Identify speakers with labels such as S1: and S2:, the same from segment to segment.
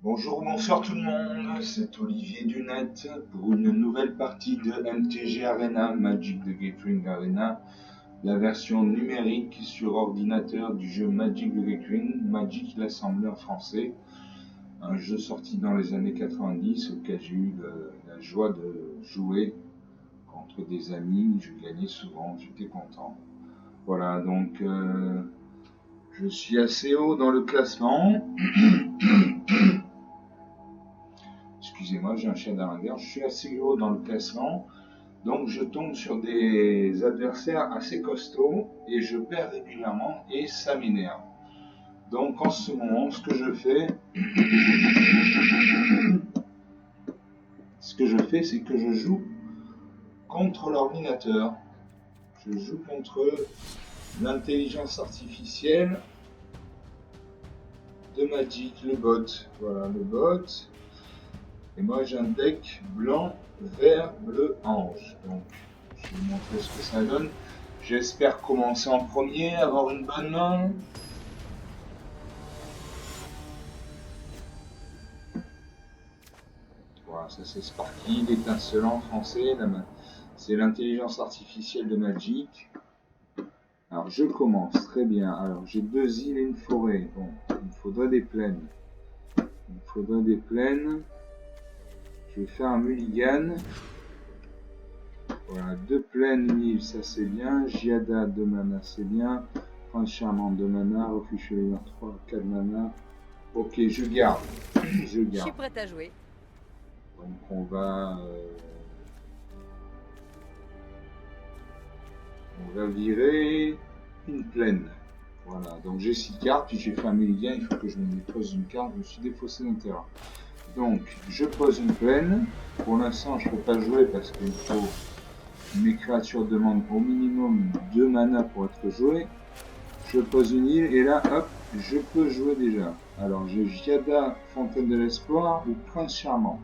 S1: Bonjour, bonsoir tout le monde, c'est Olivier Dunet pour une nouvelle partie de MTG Arena, Magic the Gathering Arena, la version numérique sur ordinateur du jeu Magic the Gathering, Magic l'Assemblée en français, un jeu sorti dans les années 90 auquel j'ai eu la joie de jouer contre des amis, je gagnais souvent, j'étais content. Voilà, donc je suis assez haut dans le classement. Excusez-moi, j'ai un chien dans la guerre. Je suis assez haut dans le classement, donc je tombe sur des adversaires assez costauds et je perds régulièrement et ça m'énerve. Donc en ce moment, ce que je fais, c'est que je joue contre l'ordinateur. Je joue contre l'intelligence artificielle de Magic, le bot. Voilà, le bot. Et moi j'ai un deck blanc, vert, bleu, ange. Donc je vais vous montrer ce que ça donne. J'espère commencer en premier, avoir une bonne main. Voilà, ça c'est Sparky, l'étincelant français. C'est l'intelligence artificielle de Magic. Alors je commence, très bien. Alors j'ai 2 îles et une forêt. Bon, il me faudra des plaines. Il me faudra des plaines. Je vais faire un mulligan. Voilà, 2 plaines, une île, ça c'est bien. Giada, 2 mana, c'est bien. Prince charmant, 2 mana. Refuge chevalier 3, 4 mana. Ok, je garde. Je
S2: Je suis
S1: garde.
S2: prête à jouer.
S1: Donc on va virer une plaine. Voilà, donc j'ai 6 cartes, puis j'ai fait un mulligan, il faut que je me dépose une carte, je me suis défaussé d'un terrain. Donc je pose une plaine. Pour l'instant je ne peux pas jouer parce qu'il faut mes créatures demandent au minimum 2 mana pour être jouées. Je pose une île et là hop, je peux jouer déjà. Alors j'ai Giada, Fontaine de l'Espoir ou Prince Charmant.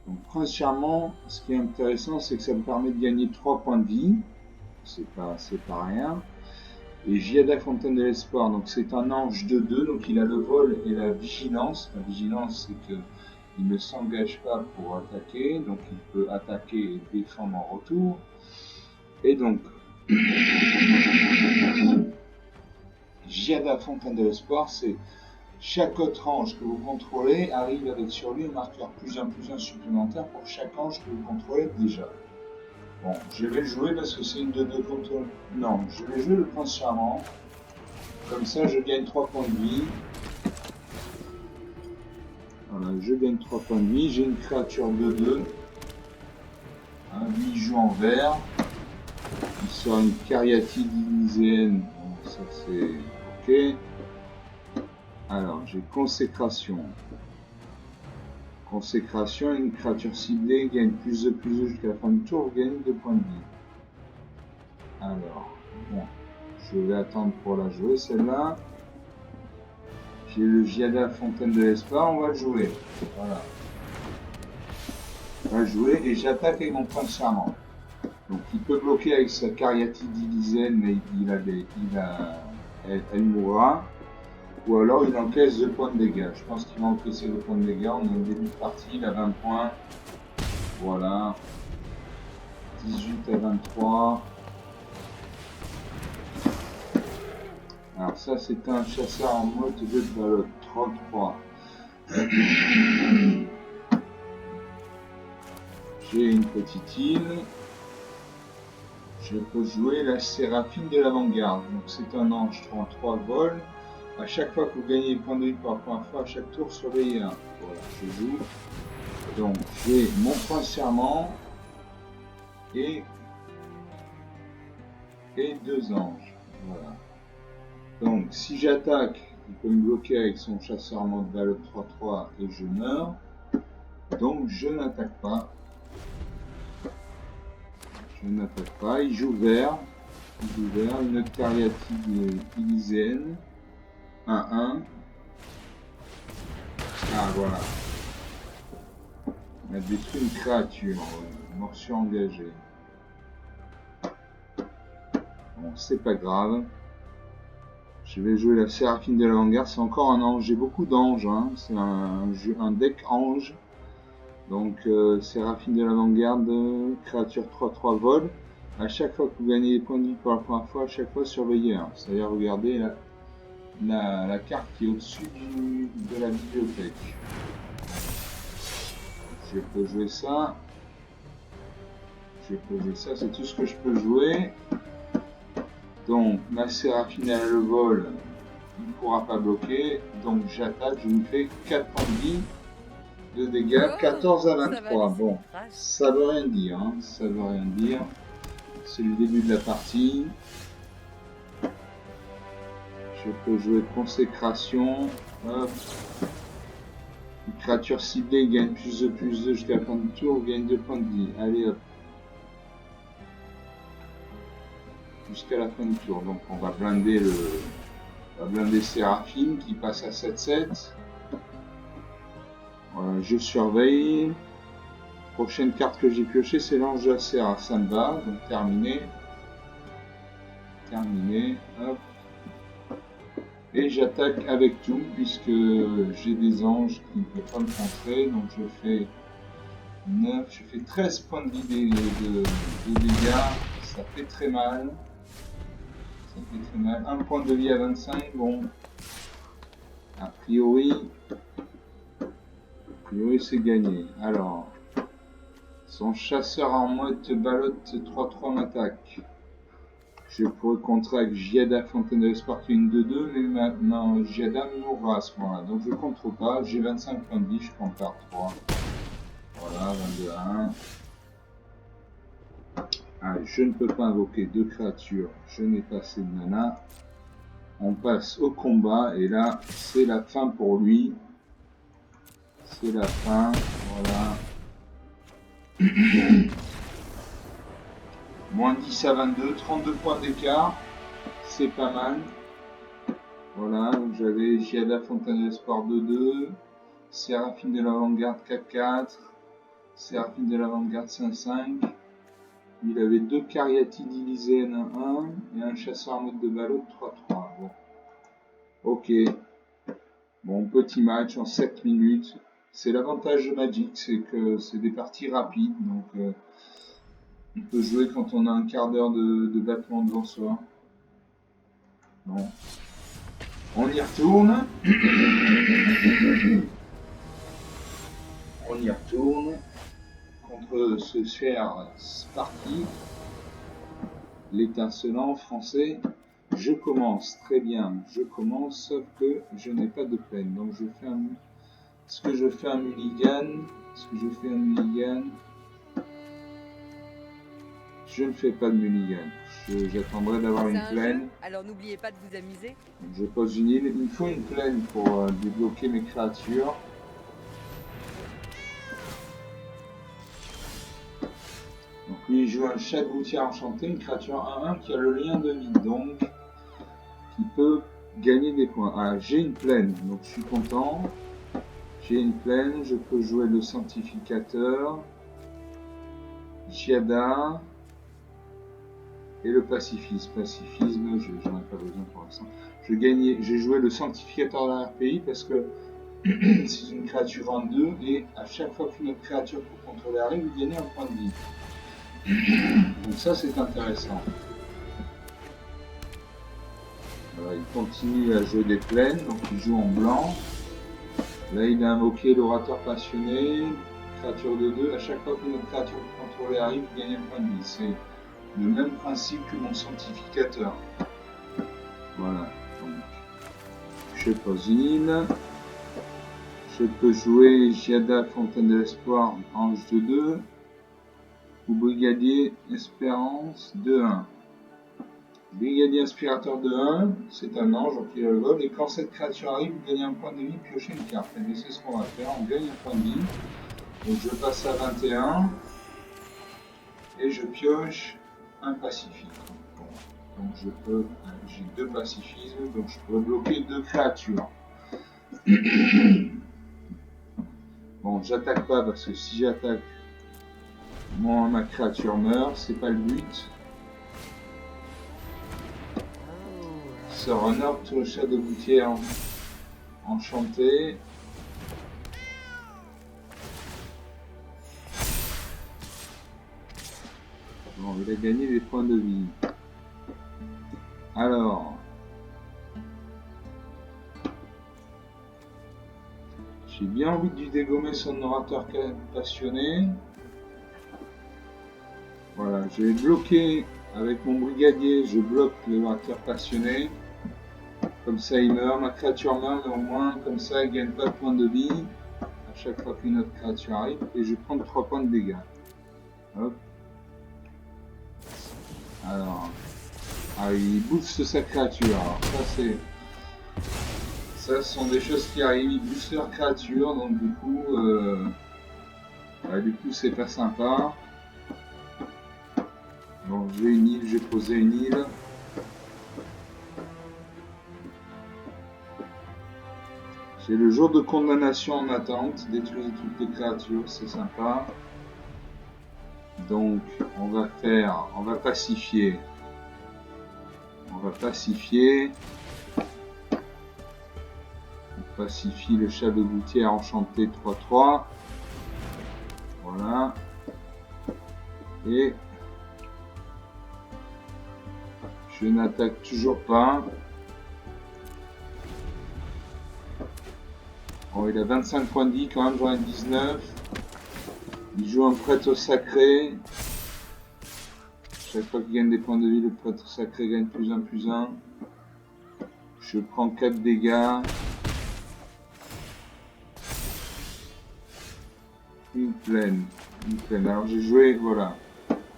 S1: Donc Prince Charmant, ce qui est intéressant, c'est que ça me permet de gagner 3 points de vie. C'est pas rien. Et Giada Fontaine de l'Espoir, donc c'est un ange de 2, donc il a le vol et la vigilance. La vigilance, c'est que il ne s'engage pas pour attaquer, donc il peut attaquer et défendre en retour. Et donc, Giada Fontaine de l'Espoir, c'est chaque autre ange que vous contrôlez arrive avec sur lui un marqueur +1/+1 supplémentaire pour chaque ange que vous contrôlez déjà. Bon, je vais le jouer parce que c'est une de 2 contre... Non, je vais jouer le prince charmant. Comme ça, je gagne 3 points de vie. Voilà, je gagne 3 points de vie. J'ai une créature de 2. Hein, lui joue en vert. Il sort une cariatide lyséenne. Bon, ça c'est ok. Alors, j'ai consécration. Consécration, une créature ciblée gagne +2/+2 jusqu'à la fin du tour, vous gagnez 2 points de vie. Alors, bon, je vais attendre pour la jouer celle-là. J'ai le Giada Fontaine de l'Espoir, on va le jouer. Voilà. On va jouer et j'attaque avec mon prince charmant. Donc il peut bloquer avec sa cariatide lyséenne, mais elle mourra. Ou alors il encaisse 2 points de dégâts. Je pense qu'il va encaisser 2 points de dégâts. On est au début de partie, il a 20 points. Voilà. 18 à 23. Alors ça c'est un chasseur en mode de ballot. 33. J'ai une petite île. Je peux jouer la Séraphine de l'Avant-Garde. Donc c'est un ange 33 vol. À chaque fois que vous gagnez des points de vie par la première fois, à chaque tour, surveillez un. Voilà, je joue. Donc j'ai mon prince charmant et 2 anges. Voilà. Donc si j'attaque, il peut me bloquer avec son chasseur en mode ballot 3-3 et je meurs. Donc je n'attaque pas. Je n'attaque pas. Il joue vert. Il joue vert. Une autre cariatide lyséenne. 1-1. Ah voilà. On a détruit une créature. Morsure engagée. Bon, c'est pas grave. Je vais jouer la Séraphine de l'Avant-Garde. C'est encore un ange. J'ai beaucoup d'anges. Hein. C'est un deck ange. Donc, Séraphine de l'Avant-Garde, créature 3-3 vol. À chaque fois que vous gagnez des points de vie pour la première fois, à chaque fois surveillez un. C'est-à-dire regardez la carte qui est au-dessus de la bibliothèque. Je peux jouer ça. Je peux jouer ça, c'est tout ce que je peux jouer. Donc, ma Séraphine à le vol, il ne pourra pas bloquer. Donc, j'attaque, je me fais 4 points de vie de dégâts, 14 à 23. Bon, ça veut rien dire, hein. Ça veut rien dire. C'est le début de la partie. Je peux jouer consécration. Hop. Une créature ciblée gagne plus de jusqu'à la fin du tour, gagne 2 points de vie. Allez hop. Jusqu'à la fin du tour. Donc on va blinder Séraphine qui passe à 7-7. Voilà, je surveille. Prochaine carte que j'ai piochée, c'est l'ange de la Séra. Ça me va, donc terminé. Terminé. Hop. Et j'attaque avec tout, puisque j'ai des anges qui ne peuvent pas me contrer. Donc je fais 9, je fais 13 points de vie de dégâts. Ça fait très mal. Ça fait très mal. 1 point de vie à 25, bon. A priori c'est gagné. Alors, son chasseur en mode balotte 3-3 m'attaque. Je pourrais contrer avec Giada Fontaine de l'Espoir qui est une 2-2, mais ma Giada mourra à ce moment-là. Donc je contre pas, j'ai 25 points de vie, je prends par 3. Voilà, 22 à 1. Allez, je ne peux pas invoquer deux créatures, je n'ai pas assez de mana. On passe au combat, et là, c'est la fin pour lui. C'est la fin, voilà. Moins 10 à 22, 32 points d'écart, c'est pas mal. Voilà, donc j'avais Giada Fontaine de l'Espoir 2-2, Séraphine de l'Avant-Garde 4-4, Séraphine de l'Avant-Garde 5-5. Il avait deux Cariatides Elyséennes 1 et un chasseur en mode de ballot 3-3. Bon. Ok. Bon, petit match en 7 minutes. C'est l'avantage de Magic, c'est que c'est des parties rapides, donc on peut jouer quand on a un quart d'heure de battement devant soi. Bon. On y retourne. On y retourne contre ce cher Sparky, l'étincelant français. Je commence, très bien, je commence, sauf que je n'ai pas de plaine. Donc je fais un... Est-ce que je fais un mulligan? Je ne fais pas de mulligan. J'attendrai d'avoir une plaine.
S2: Alors n'oubliez pas de vous amuser.
S1: Je pose une île. Il me faut une plaine pour débloquer mes créatures. Donc lui il joue un chat de gouttière enchanté, une créature 1-1 qui a le lien de vie, donc qui peut gagner des points. Ah, j'ai une plaine, donc je suis content. J'ai une plaine, je peux jouer le sanctificateur, Giada et le pacifisme. Pacifisme, j'en ai pas besoin pour l'instant. J'ai joué le sanctificateur dans RPI parce que c'est une créature en 2 et à chaque fois qu'une autre créature pour contrôler arrive, vous gagnez un point de vie. Donc ça c'est intéressant. Voilà, il continue à jouer des plaines, donc il joue en blanc. Là il a invoqué l'orateur passionné, créature de 2, à chaque fois qu'une autre créature contrôlée arrive, vous gagnez un point de vie. C'est le même principe que mon sanctificateur. Voilà, donc je pose une île. Je peux jouer Giada Fontaine de l'Espoir, ange de 2. Ou Brigadier Espérance 2-1. Brigadier Inspirateur 2-1, c'est un ange, donc il a le vol, et quand cette créature arrive, vous gagnez un point de vie, piochez une carte. Et c'est ce qu'on va faire, on gagne un point de vie. Donc je passe à 21, et je pioche un pacifique. Bon, donc j'ai deux pacifismes, donc je peux bloquer deux créatures. Bon, j'attaque pas, parce que si j'attaque, moi, ma créature meurt, c'est pas le but. sort un orbe sur le chat de gouttière enchanté. Bon, il a gagné des points de vie. Alors, j'ai bien envie de lui dégommer son orateur passionné. Voilà, je vais bloquer avec mon brigadier, je bloque l'orateur passionné. Comme ça il meurt, ma créature meurt, mais au moins comme ça il gagne pas de points de vie à chaque fois qu'une autre créature arrive. Et je prends 3 points de dégâts. Hop. Alors, il booste sa créature. Alors ça, ce sont des choses qui arrivent. Ils boostent leur créature, donc du coup c'est pas sympa. Bon, j'ai une île, j'ai posé une île. J'ai le jour de condamnation en attente, détruire toutes les créatures, c'est sympa. Donc, on va pacifier. On pacifie le chat de gouttière enchanté 3-3. Voilà. Et je n'attaque toujours pas. Bon, il a 25 points de vie, quand même, j'en ai 19. Il joue un prêtre sacré. Chaque fois qu'il gagne des points de vie, le prêtre sacré gagne +1/+1. Je prends 4 dégâts. Une plaine. Alors j'ai joué, voilà.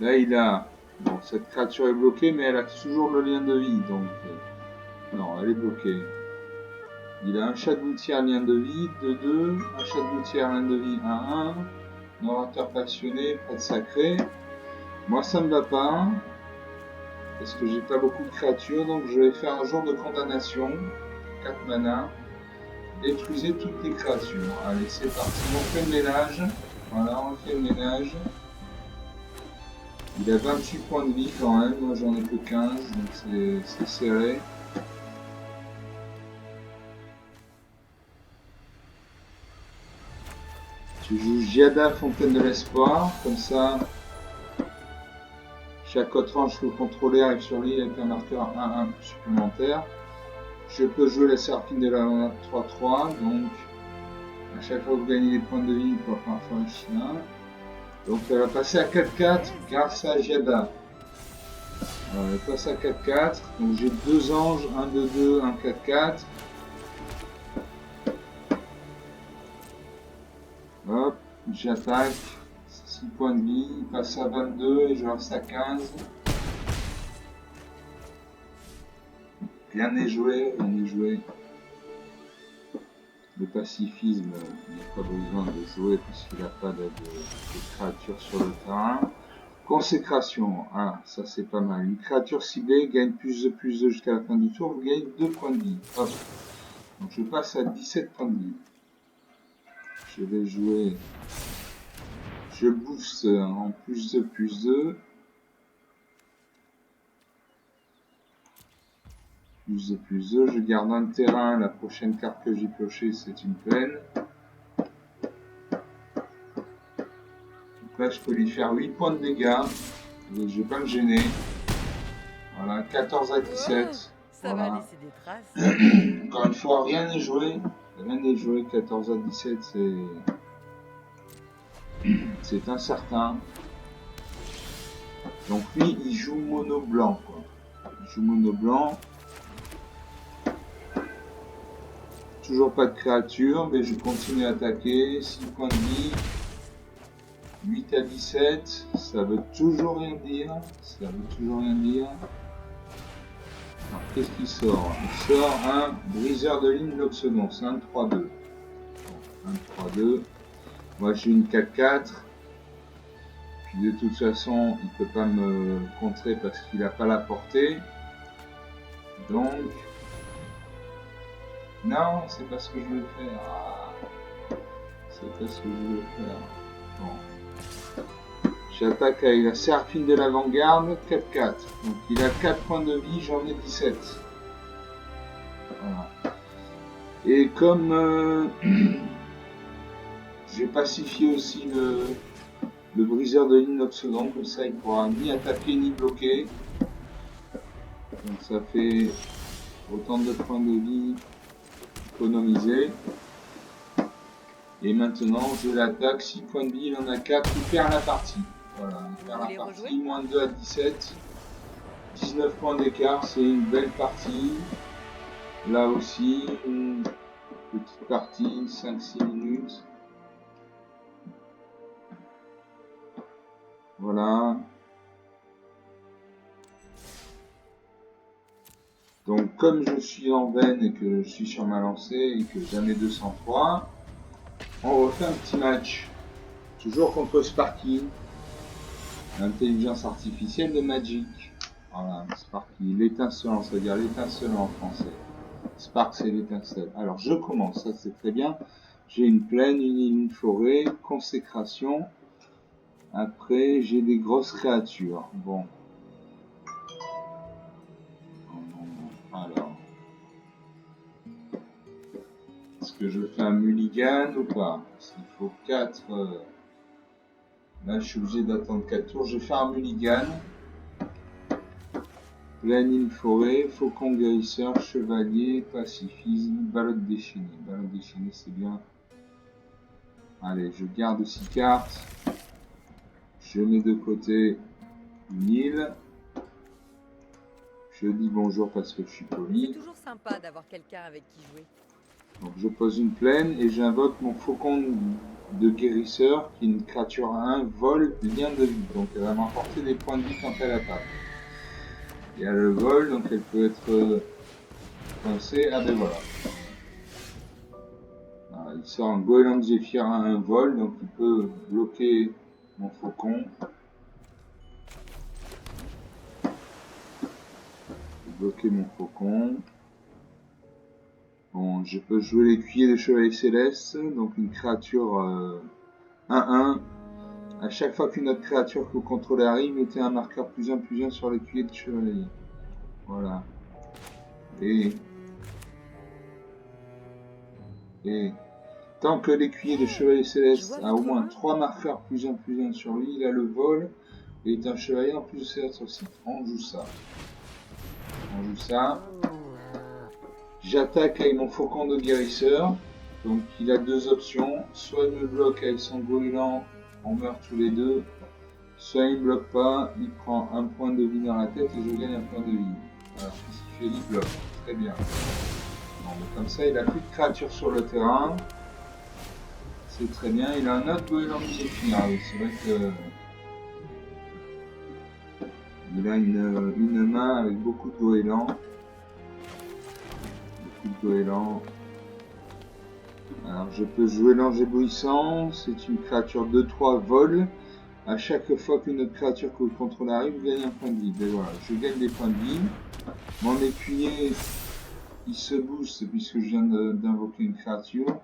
S1: Là il a... Bon, cette créature est bloquée, mais elle a toujours le lien de vie, donc... non, elle est bloquée. Il a un chat de gouttière, lien de vie, 2-2. Un chat de gouttière, lien de vie, 1-1. Un orateur passionné, prêtre sacré. Moi ça me va pas. Parce que j'ai pas beaucoup de créatures, donc je vais faire un jour de condamnation. 4 mana. Détruisez toutes les créatures. Allez, c'est parti. On fait le ménage. Voilà, on fait le ménage. Il a 28 points de vie quand même. Moi, j'en ai que 15, donc c'est serré. Je joue Giada, Fontaine de l'Espoir. Comme ça, chaque autre range que le contrôleur arrive sur l'île avec un marqueur 1-1 supplémentaire. Je peux jouer la Serpine de la 3-3, donc à chaque fois que vous gagnez des points de vie pour la première fois un chien. Donc elle va passer à 4-4 grâce à Giada. Elle passe à 4-4, donc j'ai 2 anges, 1-2-2, 1-4-4. Hop, j'attaque, 6 points de vie, il passe à 22 et je reste à 15. Rien n'est joué, rien n'est joué. Le pacifisme, il n'y a pas besoin de jouer puisqu'il n'a pas de créature sur le terrain. Consécration, ah, ça c'est pas mal. Une créature ciblée gagne +2/+2 jusqu'à la fin du tour, vous gagnez 2 points de vie. Hop. Donc je passe à 17 points de vie. Je vais jouer... Je booste en +2/+2. +2/+2, je garde un terrain, la prochaine carte que j'ai piochée c'est une plaine. Donc là je peux lui faire 8 points de dégâts, je vais pas me gêner. Voilà, 14 à 17.
S2: Ça
S1: voilà.
S2: va laisser des traces.
S1: Encore une fois, rien n'est joué. Rien n'est joué, 14 à 17 c'est incertain. Donc lui il joue mono blanc quoi. Il joue mono blanc. Toujours pas de créature, mais je continue à attaquer. 6 points de vie. 8 à 17. Ça veut toujours rien dire. Ça veut toujours rien dire. Alors, qu'est-ce qu'il sort? Il sort un briseur de ligne bloc second. C'est un 3-2. Un 3-2. Moi j'ai une 4-4. Puis de toute façon, il peut pas me contrer parce qu'il n'a pas la portée. Donc... Non, c'est pas ce que je veux faire. Ah, c'est pas ce que je veux faire. Bon. J'attaque avec la Serpine de l'avant-garde, 4-4. Donc il a 4 points de vie, j'en ai 17. Voilà. Et comme j'ai pacifié aussi le briseur de l'inoxydant, comme ça il pourra ni attaquer ni bloquer. Donc ça fait autant de points de vie économisés. Et maintenant je l'attaque, 6 points de vie, il en a 4, il perd la partie. Voilà, il perd la partie, moins 2 à 17. 19 points d'écart, c'est une belle partie. Là aussi, une petite partie, 5-6 minutes. Voilà. Donc comme je suis en veine et que je suis sur ma lancée et que j'en ai 203, on refait un petit match. Toujours contre Sparky. L'intelligence artificielle de Magic. Voilà, Sparky, l'étincelant, c'est-à-dire l'étincelant en français. Spark, c'est l'étincelle. Alors je commence, ça c'est très bien. J'ai une plaine, une île, une forêt, consécration. Après, j'ai des grosses créatures. Bon. Alors. Est-ce que je fais un mulligan ou pas? S'il faut 4... Là, je suis obligé d'attendre 4 tours. Je vais faire un mulligan. Plaine, île, forêt, faucon guérisseur, chevalier, pacifisme, ballotte déchaînée. Ballotte déchaînée, c'est bien. Allez, je garde 6 cartes. Je mets de côté une île. Je dis bonjour parce que je suis poli.
S2: C'est toujours sympa d'avoir quelqu'un avec qui jouer.
S1: Donc je pose une plaine et j'invoque mon faucon de guérisseur qui est une créature à 1 vol lien de vie. Donc elle va m'apporter des points de vie quand elle attaque. Et elle le vol, donc elle peut être coincée. Ah ben voilà. Alors, il sort un goéland de Zéphyr à 1 vol, donc il peut bloquer mon faucon. Bloquer mon faucon. Bon, je peux jouer l'écuyer des chevaliers célestes, donc une créature 1-1. À chaque fois qu'une autre créature que vous contrôlez arrive, mettez un marqueur +1/+1 sur l'écuyer de chevalier. Voilà. Et tant que l'écuyer de chevalier céleste a au moins 3 marqueurs +1/+1 sur lui, il a le vol et est un chevalier en plus de ses autres sites. On joue ça. On joue ça. J'attaque avec mon faucon de guérisseur. Donc il a 2 options. Soit il me bloque avec son goéland, on meurt tous les deux. Soit il ne bloque pas, il prend un point de vie dans la tête et je gagne un point de vie. Alors qu'est-ce qu'il fait? Il bloque. Très bien. Bon, comme ça, il n'a plus de créatures sur le terrain. C'est très bien. Il a un autre goéland de Zéphyr. Ah oui, c'est vrai que il a une main avec beaucoup de goélands. Alors je peux jouer l'ange éblouissant. C'est une créature 2-3 vol. À chaque fois qu'une autre créature que vous contrôlez arrive, vous gagnez un point de vie. Et voilà, je gagne des points de vie. Mon écuyer, il se booste puisque je viens d'invoquer une créature.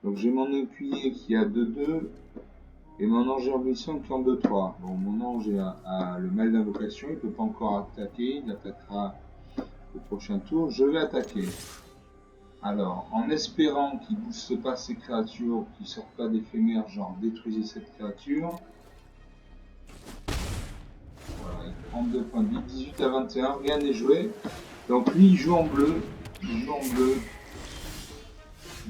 S1: Donc j'ai mon écuyer qui a 2-2 et mon ange éblouissant qui en 2-3. Bon, mon ange a le mal d'invocation, il ne peut pas encore attaquer, il attaquera au prochain tour. Je vais attaquer. Alors, en espérant qu'il ne booste pas ces créatures, qu'il ne sortent pas d'éphémère, genre détruisez cette créature. Voilà, il prend 2 points de vie, 18 à 21, rien n'est joué. Donc lui, il joue en bleu.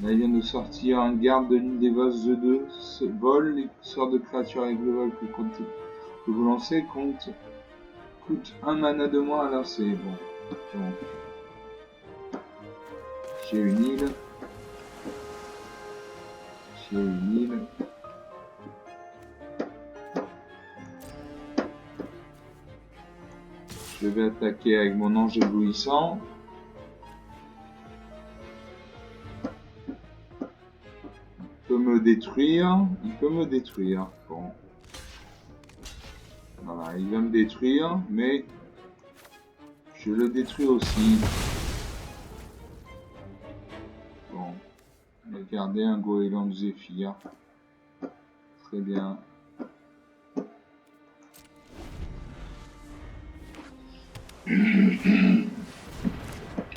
S1: Là, il vient de sortir un garde de l'île des Vosges de 2. Ce vol, les sorts de créatures avec le vol que vous lancez coûte 1 mana de moins à lancer. Bon, donc, j'ai une île. Je vais attaquer avec mon ange éblouissant. Il peut me détruire. Bon. Voilà, il va me détruire, mais je le détruis aussi. Bon. Regardez un goéland de Zéphyr. Très bien.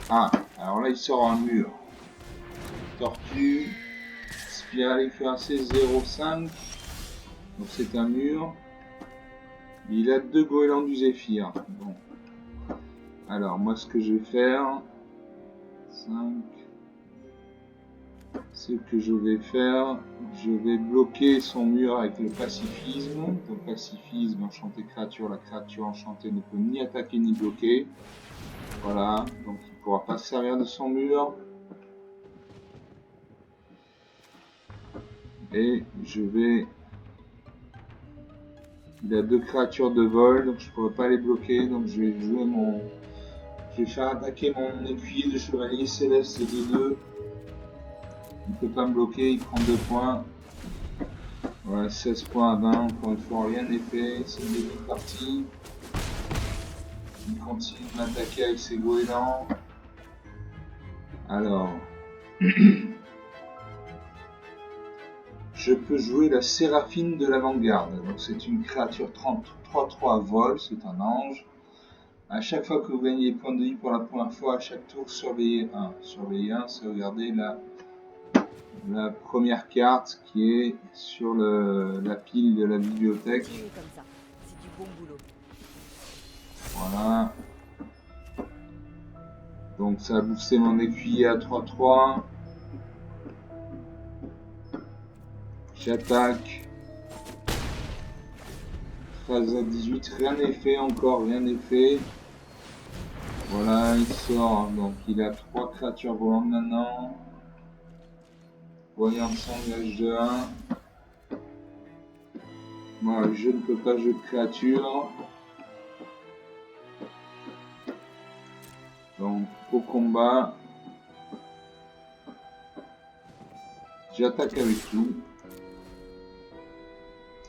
S1: Ah, Alors là, il sort un mur. Tortue. Spirale cuirassée 0,5. Donc c'est un mur. Il a 2 goélands du Zéphyr. Bon. Alors moi ce que je vais faire. 5. Ce que je vais faire. Je vais bloquer son mur avec le pacifisme. Donc pacifisme, enchanté créature. La créature enchantée ne peut ni attaquer ni bloquer. Voilà. Donc il ne pourra pas se servir de son mur. Et je vais... Il a 2 créatures de vol, donc je ne pourrais pas les bloquer. Donc je vais jouer mon... Je vais faire attaquer mon écuyer de chevalier céleste de 2. Il ne peut pas me bloquer, il prend 2 points. Voilà, 16 points à 20. Encore une fois, rien n'est fait. C'est une début de partie. Il continue de m'attaquer avec ses goélands. Alors... Je peux jouer la Séraphine de l'Avant-Garde. Donc c'est une créature 33-3 vol, c'est un ange. À chaque fois que vous gagnez des points de vie pour la première fois, à chaque tour, surveillez 1. Surveillez 1, c'est regarder la première carte qui est sur la pile de la bibliothèque.
S2: Continue comme ça. C'est du bon boulot.
S1: Voilà. Donc ça a boosté mon écuyer à 3-3. J'attaque. 13 à 18, rien n'est fait encore, rien n'est fait. Voilà, il sort, donc il a 3 créatures volantes maintenant. Voyant s'engage de 1. Moi, je ne peux pas jouer de créature. Donc, au combat, j'attaque avec tout.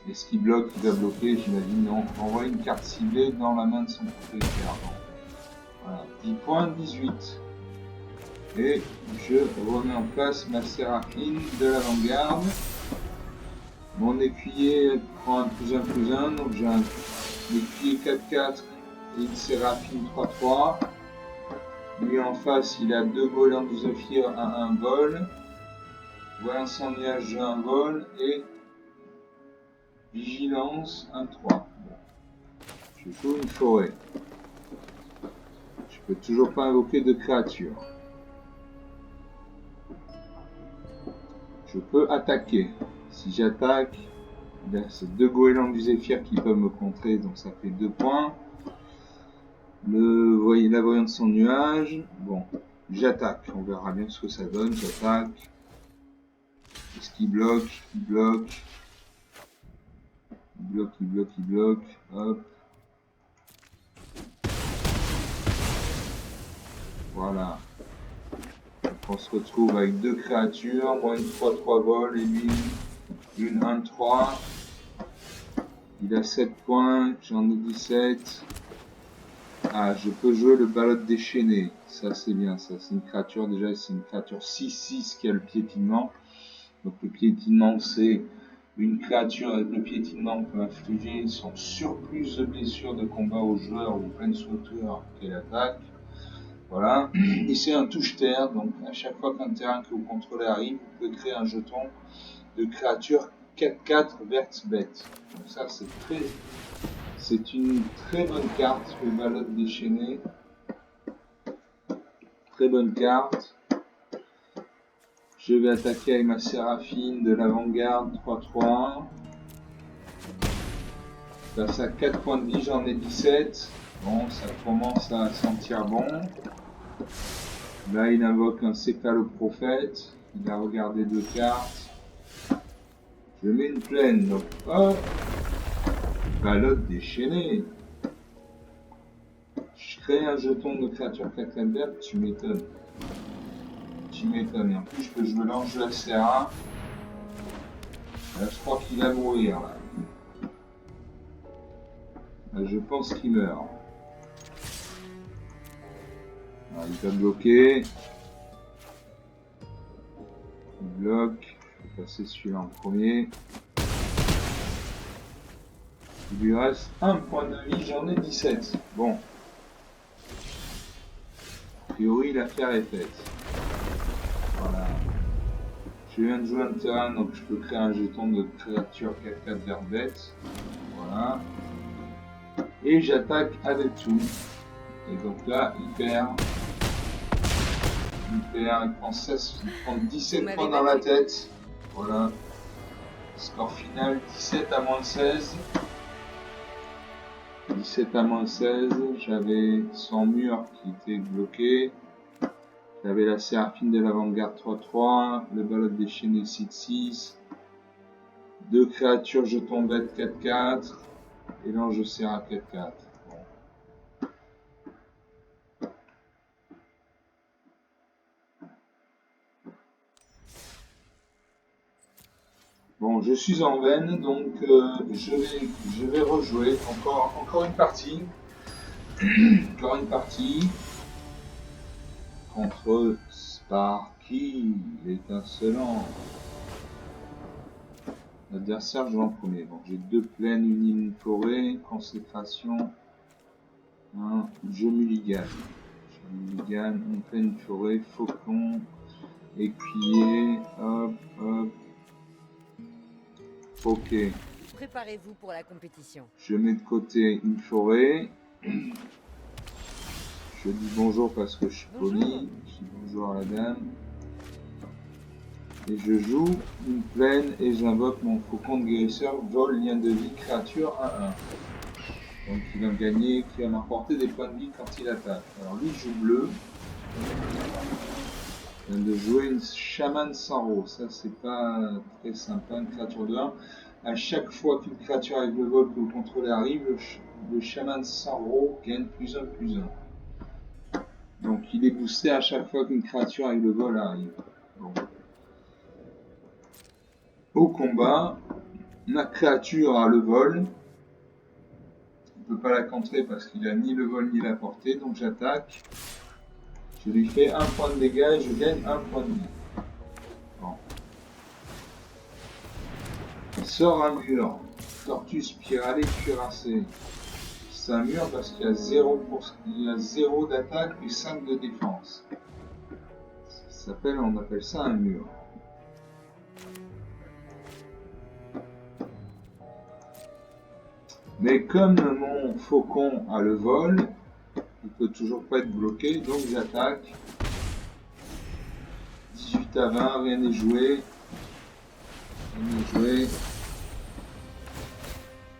S1: Est-ce qu'il bloque? Il va bloquer, j'imagine. Non, envoie une carte ciblée dans la main de son propriétaire. Voilà, 10 points, 18. Et je remets en place ma Séraphine de l'Avant-Garde. Mon écuyer prend un +1/+1, donc j'ai un écuyer 4-4 et une Séraphine 3-3. Lui en face, il a 2 goélands du Zéphyr à 1 vol. Voyant sans nuage de 1 vol et Vigilance 1-3. Bon. Je joue une forêt. Je peux toujours pas invoquer de créature. Je peux attaquer. Si j'attaque, c'est 2 goélands du Zéphyr qui peuvent me contrer, donc ça fait 2 points. La voyante sans nuage. Bon, j'attaque. On verra bien ce que ça donne. J'attaque. Est-ce qu'il bloque? Il bloque. Il bloque. Hop. Voilà. Donc on se retrouve avec 2 créatures. Moi une 3-3 vol et lui une 1-3. Il a 7 points. J'en ai 17. Ah, je peux jouer le Balote déchaîné. Ça c'est bien. Ça c'est une créature. Déjà c'est une créature 6-6 qui a le piétinement. Donc le piétinement c'est... Une créature avec le piétinement peut infliger son surplus de blessures de combat au joueur ou planeswalker qu'elle attaque. Voilà. Et c'est un touche-terre, donc à chaque fois qu'un terrain que vous contrôlez arrive, vous pouvez créer un jeton de créature 4-4 verte bête. Donc ça c'est une très bonne carte, le Balote déchaîné. Très bonne carte. Je vais attaquer avec ma Séraphine de l'Avant-Garde 3-3. Passe à 4 points de vie, j'en ai 17. Bon, ça commence à sentir bon. Là, il invoque un Céphaloprophète. Il a regardé 2 cartes. Je mets une plaine, donc hop. Balote déchaîné. Je crée un jeton de créature 4 verte, tu m'étonnes. Tu m'étonnes. Et en plus, je peux jouer l'ange de la Serra. Là, je crois qu'il va mourir. Là, je pense qu'il meurt. Alors, il va bloquer. Il bloque. Je vais passer celui-là en premier. Il lui reste un point de vie. J'en ai 17. Bon. priori, l'affaire est faite. Voilà. Je viens de jouer un terrain, donc je peux créer un jeton de créature 4/4 vert bête. Voilà. Et j'attaque avec tout. Et donc là, il prend 16, il prend 17 points dans la tête. Voilà. Score final, 17 à moins 16. 17 à moins 16, j'avais son mur qui était bloqué. J'avais la Séraphine de l'avant-garde 3/3, le ballot déchaîné 6/6, 2 créatures jetons bêtes 4/4, et l'ange Serra 4/4. Bon, je suis en veine, donc je vais rejouer encore une partie. Encore une partie contre Sparky, l'étincelant. L'adversaire joue en premier. Bon, j'ai 2 plaines, une île, une forêt, consécration. Je mulligane. En pleine forêt, faucon, écuyer, hop, hop. Ok.
S2: Préparez-vous pour la compétition.
S1: Je mets de côté une forêt. Je dis bonjour parce que je suis poli. Je dis bonjour à la dame. Et je joue une plaine et j'invoque mon faucon de guérisseur, vol, lien de vie, créature 1/1. Donc il va gagner, qui va m'apporter des points de vie quand il attaque. Alors lui joue bleu. Il vient de jouer une chamane sans roue. Ça c'est pas très sympa, une créature de 1. À chaque fois qu'une créature avec le vol que vous contrôlez arrive, le chaman sans roue gagne +1/+1. Donc il est boosté à chaque fois qu'une créature avec le vol arrive. Bon. Au combat, ma créature a le vol. Il ne peut pas la contrer parce qu'il a ni le vol ni la portée, donc j'attaque. Je lui fais 1 point de dégâts et je gagne 1 point de vie. Bon. Il sort un mur. Tortue spiralée cuirassée. C'est un mur parce qu'il y a 0 d'attaque et 5 de défense. On appelle ça un mur. Mais comme mon faucon a le vol, il peut toujours pas être bloqué, donc j'attaque. 18 à 20, rien n'est joué.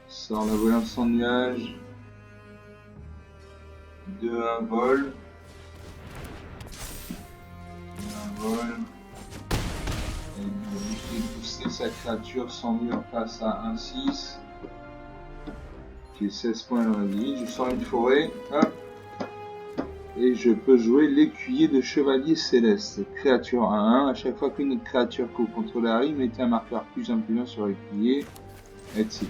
S1: Sort la volante sans nuage. 2-1 vol. 2-1 vol. Et il fait pousser sa créature sans mur passe à 1-6. J'ai 16 points dans la vie. Je sors une forêt. Hop. Et je peux jouer l'écuyer de chevalier céleste. Créature 1-1. À chaque fois qu'une créature que vous contrôlez arrive, mettez un marqueur +1/+1 sur l'écuyer, etc.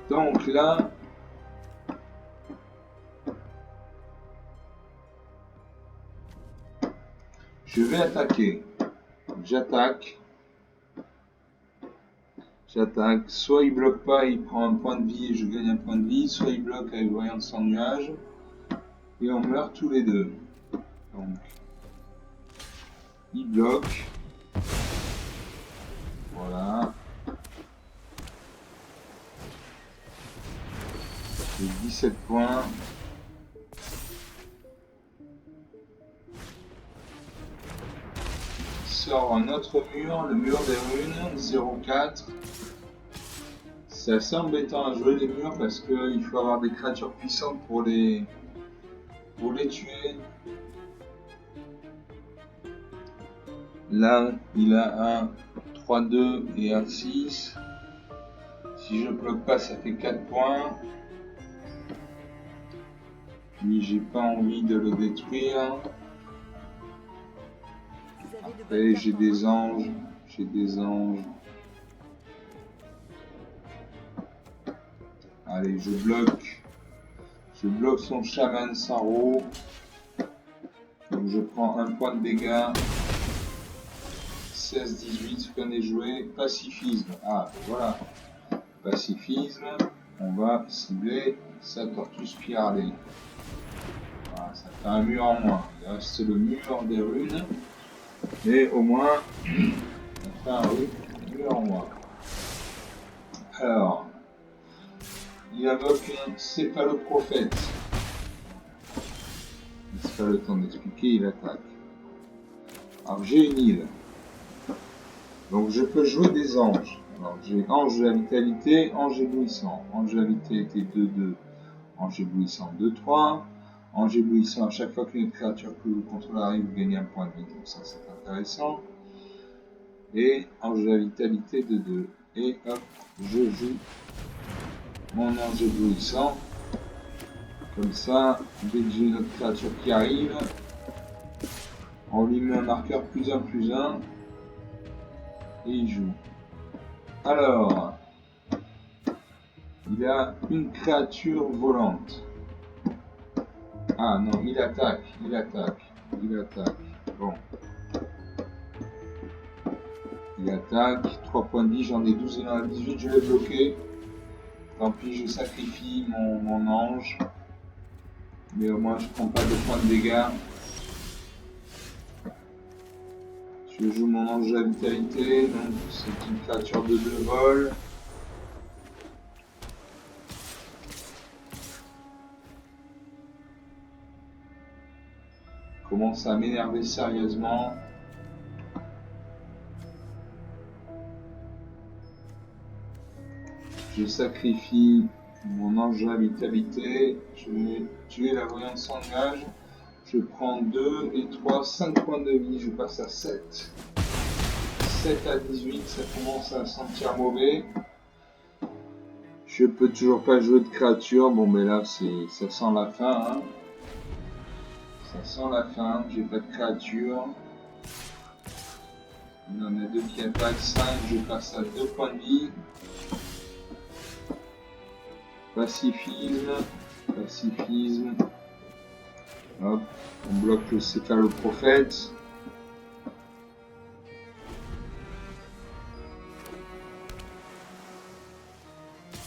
S1: Donc là, je vais attaquer. J'attaque. Soit il bloque pas, il prend un point de vie et je gagne un point de vie. Soit il bloque avec voyante sans nuage. Et on meurt tous les deux. Donc, il bloque. Voilà. J'ai 17 points. Sort un autre mur, le mur des runes, 0,4. C'est assez embêtant à jouer les murs parce qu'il faut avoir des créatures puissantes pour les tuer. Là, il a un 3-2 et un 6. Si je bloque pas, ça fait 4 points. Puis j'ai pas envie de le détruire. Après, j'ai des anges. Allez, je bloque. Je bloque son chaman sans roue. Donc je prends un point de dégâts. 16-18, ce qu'on est joué. Pacifisme. Ah, voilà. Pacifisme. On va cibler sa tortue spiralée. Voilà, ça fait un mur en moins. Il reste le mur des runes. Mais au moins, ça fait un mur en moins. Alors, il invoque un céphaloprophète. C'est pas le temps d'expliquer, il attaque. Alors j'ai une île. Donc je peux jouer des anges. Alors j'ai ange de la vitalité, ange éblouissant. Ange de la vitalité 2-2, ange éblouissant 2-3. Ange éblouissant, à chaque fois qu'une créature que vous contrôlez arrive, vous gagnez un point de vie. Donc ça c'est intéressant. Et ange de la vitalité 2-2. Et hop, je joue mon ange éblouissant. Comme ça, dès que j'ai une autre créature qui arrive, on lui met un marqueur +1 +1 et il joue. Alors, il a une créature volante. Ah non, il attaque. Bon. Il attaque, 3 points de vie, j'en ai 12, il en a 18, je l'ai bloqué. Tant pis, je sacrifie mon ange. Mais au moins, je prends pas de points de dégâts. Je joue mon ange de la vitalité, donc c'est une créature de 2 vols. Commence à m'énerver sérieusement. Je sacrifie mon ange de la vitalité. Je vais tuer la voyante sans nuage. Je prends 2 et 3, 5 points de vie. Je passe à 7. 7 à 18, ça commence à sentir mauvais. Je peux toujours pas jouer de créature. Bon, mais là, ça sent la fin. Hein. Ça sent la fin. J'ai pas de créature. Il y en a 2 qui attaquent. 5, je passe à 2 points de vie. Pacifisme. Hop, on bloque le céphaloprophète.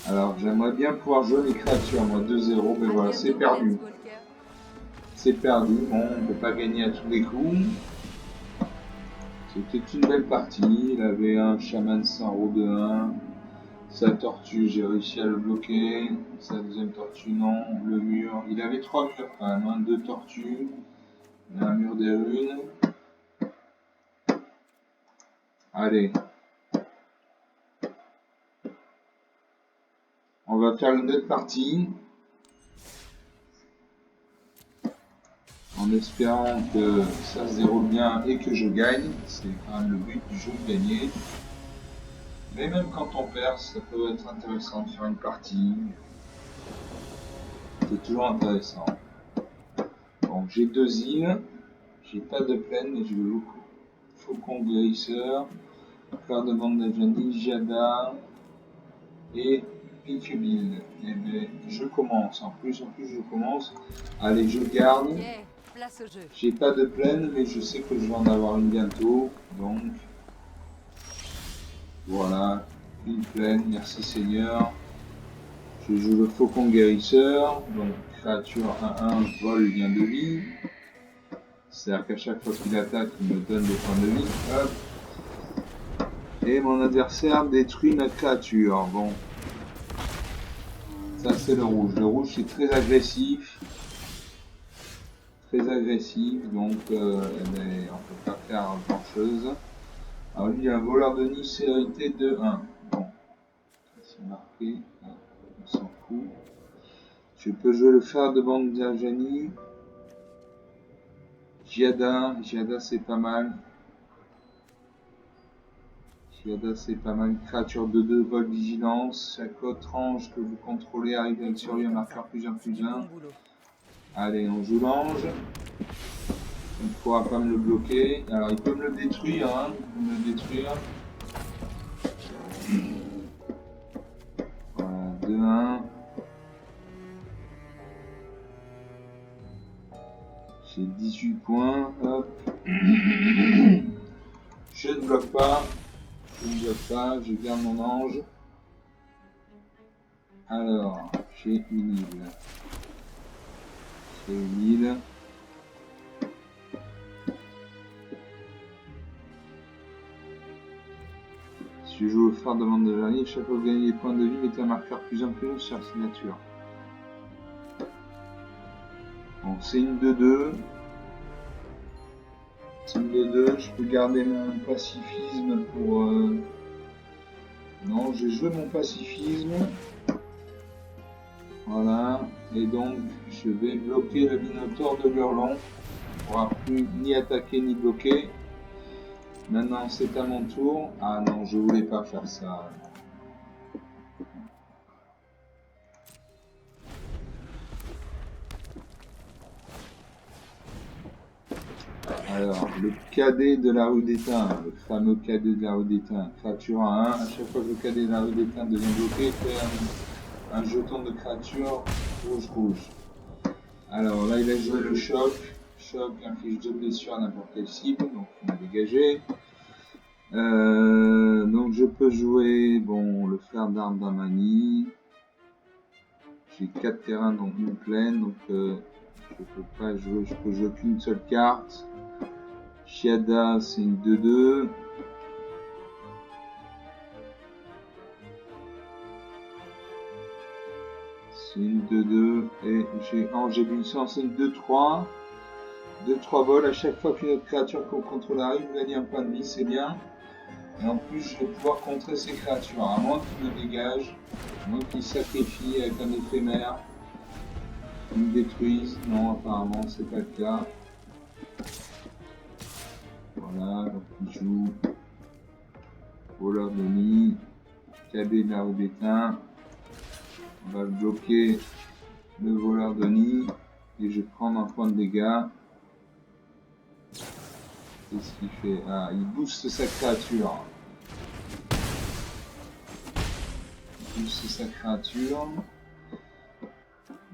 S1: Alors j'aimerais bien pouvoir jouer les créatures, moi 2-0, mais voilà, c'est perdu. C'est perdu, bon, on ne peut pas gagner à tous les coups. C'était une belle partie, il avait un chaman sans roue de 1. Sa tortue, j'ai réussi à le bloquer. Sa deuxième tortue, non. Le mur, il avait 3 murs quand même, hein. 2 tortues. Et un mur des runes. Allez. On va faire une autre partie. En espérant que ça se déroule bien et que je gagne. C'est quand même le but du jeu de gagner. Mais même quand on perd, ça peut être intéressant de faire une partie. C'est toujours intéressant. Donc j'ai 2 îles. J'ai pas de plaine, mais je veux beaucoup. Faucon guérisseur. Fleur de bande d'Ajani, Giada. Et Piquebil. Et bien, je commence. En plus, je commence. Allez, je garde.
S2: Yeah, place au jeu.
S1: J'ai pas de plaine, mais je sais que je vais en avoir une bientôt. Donc, voilà. Une plaine, merci Seigneur. Je joue le Faucon guérisseur. Donc, créature 1-1, vol vient de vie. C'est-à-dire qu'à chaque fois qu'il attaque, il me donne des points de vie. Hop. Et mon adversaire détruit ma créature. Bon. Ça c'est le rouge. Le rouge c'est très agressif. Donc on peut pas faire grand chose. Alors lui il y a un voleur de nid, sévérité de 1. Bon. C'est marqué. On s'en fout. Je peux jouer le fer de bande d'Ajani. Giada c'est pas mal. C'est pas mal. Créature de 2 vol vigilance. Chaque autre ange que vous contrôlez arrive avec sur lui un marqueur +1 +1. Allez, on joue l'ange. Il ne pourra pas me le bloquer. Alors, il peut me le détruire. Hein. Voilà, 2-1. J'ai 18 points. Hop. Je ne bloque pas. Je garde mon ange. Alors, J'ai une île. C'est une île. Si je joue au phare de bande de Jarny, chaque fois que vous gagnez des points de vie, mettez un marqueur plus en plus sur la signature. Bon, c'est une 2-2. C'est une 2-2. Je peux garder mon pacifisme pour... Non, j'ai joué mon pacifisme. Voilà. Et donc, je vais bloquer le Minotaure de Burlon. On ne pourra plus ni attaquer ni bloquer. Maintenant, c'est à mon tour. Ah non, je voulais pas faire ça. Alors, le cadet de la rue d'Étain, le fameux cadet de la rue d'Étain, créature à 1, à chaque fois que le cadet de la rue d'Étain devient bloqué, fait un jeton de créature rouge-rouge. Alors là, il a joué le choc. Choc inflige 2 blessures à n'importe quelle cible, donc on a dégagé. Donc je peux jouer bon, le fer d'armes d'Amani. J'ai 4 terrains dont une plaine, donc je peux pas jouer, je peux jouer qu'une seule carte. Chiada, c'est une 2-2. C'est une 2-2. Et j'ai Buisson, c'est une 2-3. 2-3 vols. À chaque fois qu'une autre créature qu'on contrôle arrive, vous gagnez un point de vie, c'est bien. Et en plus, je vais pouvoir contrer ces créatures. À moins qu'ils me dégagent, à moins qu'ils sacrifient avec un éphémère, qu'ils me détruisent. Non, apparemment, c'est pas le cas. Voilà, donc il joue voleur de nid, cadet de la rue d'Étain. On va bloquer le voleur de nid et je vais prendre un point de dégâts. Qu'est-ce qu'il fait? Ah, il booste sa créature. Il booste sa créature.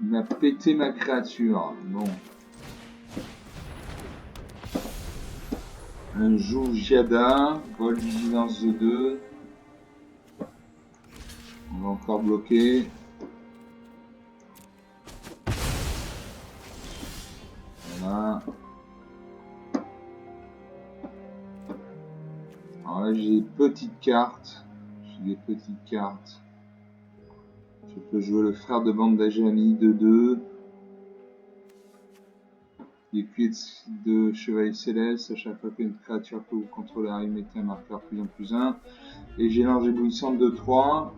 S1: Il m'a pété ma créature. Bon. Un joue Giada, vol vigilance de 2. On va encore bloquer. Voilà. Alors là j'ai des petites cartes. J'ai des petites cartes. Je peux jouer le frère de bande d'Ajami de 2. Les pieds de chevalier céleste, à chaque fois qu'une créature que vous contrôlez arrive, mettez un marqueur plus 1. Et j'ai l'ange éblouissant de 3.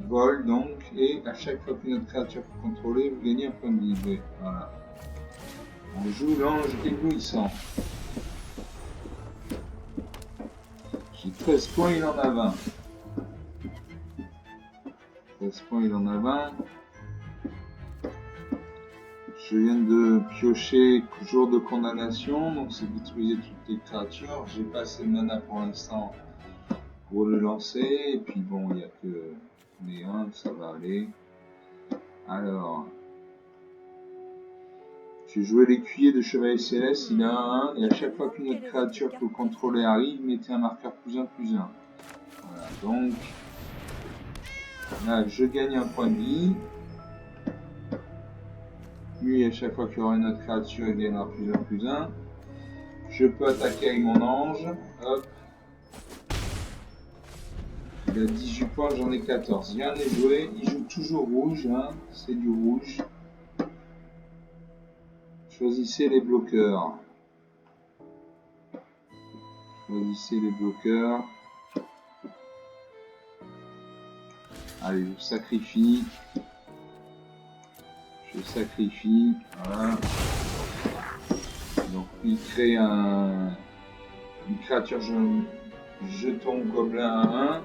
S1: Vol donc, et à chaque fois qu'une autre créature que vous contrôlez, vous gagnez un point de vie. Voilà. On joue l'ange éblouissant. J'ai 13 points, il en a 20. 13 points, il en a 20. Je viens de piocher jour de condamnation, donc c'est détruire toutes les créatures. J'ai pas assez de mana pour l'instant pour le lancer, et puis bon, il n'y a que les 1, ça va aller. Alors, j'ai joué l'écuyer de chevalier céleste, il a un 1, et à chaque fois qu'une autre créature que vous contrôlez arrive, mettez un marqueur +1. Voilà, donc là je gagne un point de vie. Lui, à chaque fois qu'il y aura une autre créature, il gagnera +1. Je peux attaquer avec mon ange. Hop. Il a 18 points, j'en ai 14. Rien n'est joué. Il joue toujours rouge. Hein. C'est du rouge. Choisissez les bloqueurs. Choisissez les bloqueurs. Allez, je sacrifie. Je sacrifie. Voilà. Donc, il crée une créature jeton gobelin à 1.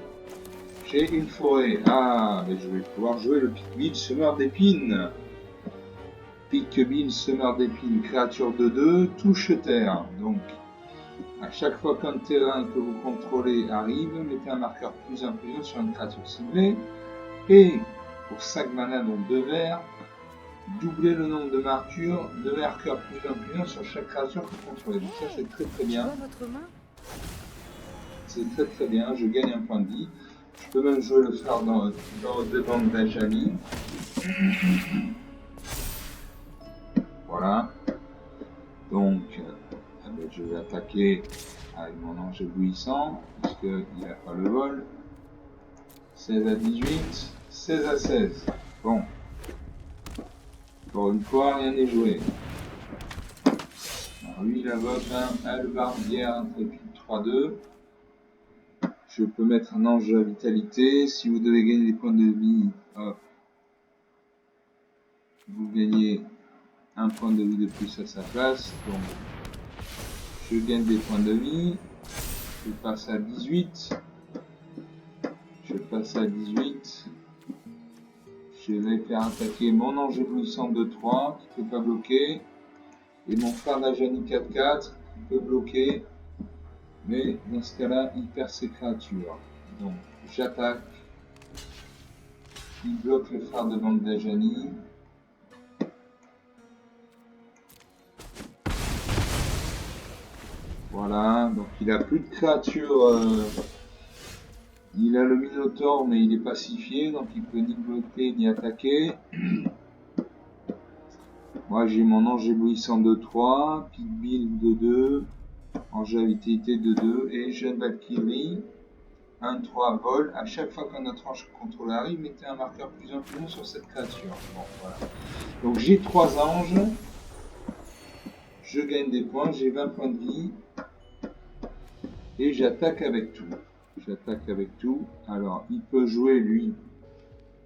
S1: J'ai une forêt. Ah, mais je vais pouvoir jouer le Pique-Bill semeur d'épines. Pique-Bill semeur d'épines, créature de 2, touche terre. Donc, à chaque fois qu'un terrain que vous contrôlez arrive, mettez un marqueur +1 sur une créature ciblée. Et pour 5 mana, donc 2 verts, doublez le nombre de marqueurs +1 sur chaque créature que vous contrôlez. Donc ça, c'est très très bien. C'est très très bien. Je gagne un point de vie. Je peux même jouer le phare dans deux bandes d'Ajani. Voilà. Donc, je vais attaquer avec mon ange éblouissant, puisqu'il n'a pas le vol. 16 à 18, 16 à 16. Bon. Encore une fois, rien n'est joué. Alors lui, il invoque un hallebardière intrépide 3-2. Je peux mettre un ange à vitalité. Si vous devez gagner des points de vie, hop, vous gagnez un point de vie de plus à sa place. Donc, je gagne des points de vie. Je passe à 18. Je passe à 18. Je vais faire attaquer mon ange éblouissant de 3 qui ne peut pas bloquer. Et mon frère d'Ajani 4-4 qui peut bloquer. Mais dans ce cas-là, il perd ses créatures. Donc j'attaque. Il bloque le phare de bande d'Ajani. Voilà, donc il a plus de créatures. Il a le Minotaure, mais il est pacifié, donc il peut ni bloquer ni attaquer. Moi j'ai mon ange éblouissant de 3, Pit Bill de 2, ange à vitalité de 2 et jeune Valkyrie 1-3 vol. À chaque fois qu'un autre ange contrôle arrive, mettez un marqueur plus un plus long sur cette créature. Bon, voilà. Donc j'ai 3 anges, je gagne des points, j'ai 20 points de vie et j'attaque avec tout. J'attaque avec tout. Alors il peut jouer lui.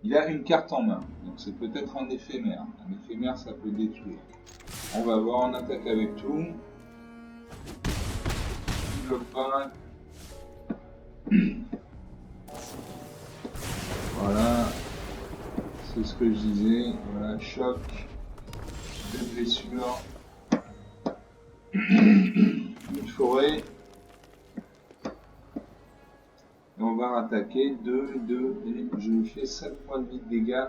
S1: Il a une carte en main, donc c'est peut-être un éphémère. Un éphémère, ça peut détruire. On va voir, on attaque avec tout. Il bloque pas. Voilà. C'est ce que je disais. Voilà, choc. 2 blessures. Une forêt. Et on va attaquer 2, et je lui fais 7 points de vie de dégâts.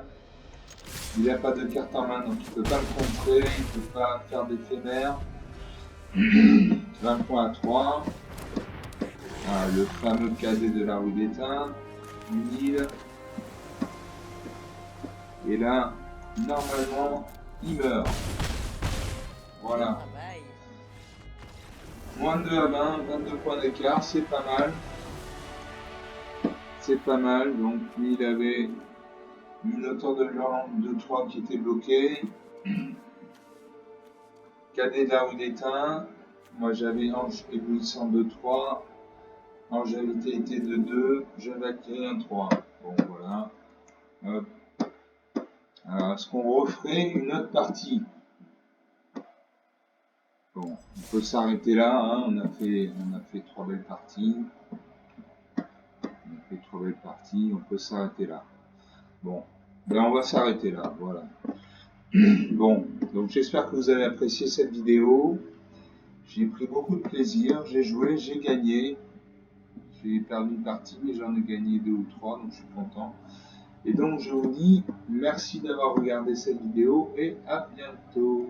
S1: Il n'a pas de carte en main, donc il ne peut pas me contrer, il ne peut pas faire d'éphémère. 20 points à 3. Ah, le fameux cadet de la rue d'Étain. Une île. Et là, normalement, il meurt. Voilà. Moins de 2 à 20, 22 points d'écart, c'est pas mal. C'est pas mal, donc lui il avait Minotaure de Jurlande de 3 qui était bloqué. Cadet de la rue d'Étain. Moi j'avais Ange éblouissant de 3. Ange à vitalité de 2. Jeune Valkyrie 1-3. Bon voilà. Hop. Alors est-ce qu'on referait une autre partie? Bon, on peut s'arrêter là, hein. On a fait 3 belles parties. On peut s'arrêter là. Bon, ben on va s'arrêter là, voilà. Bon, donc j'espère que vous avez apprécié cette vidéo. J'ai pris beaucoup de plaisir, j'ai joué, j'ai gagné. J'ai perdu une partie, mais j'en ai gagné 2 ou 3, donc je suis content. Et donc je vous dis merci d'avoir regardé cette vidéo et à bientôt.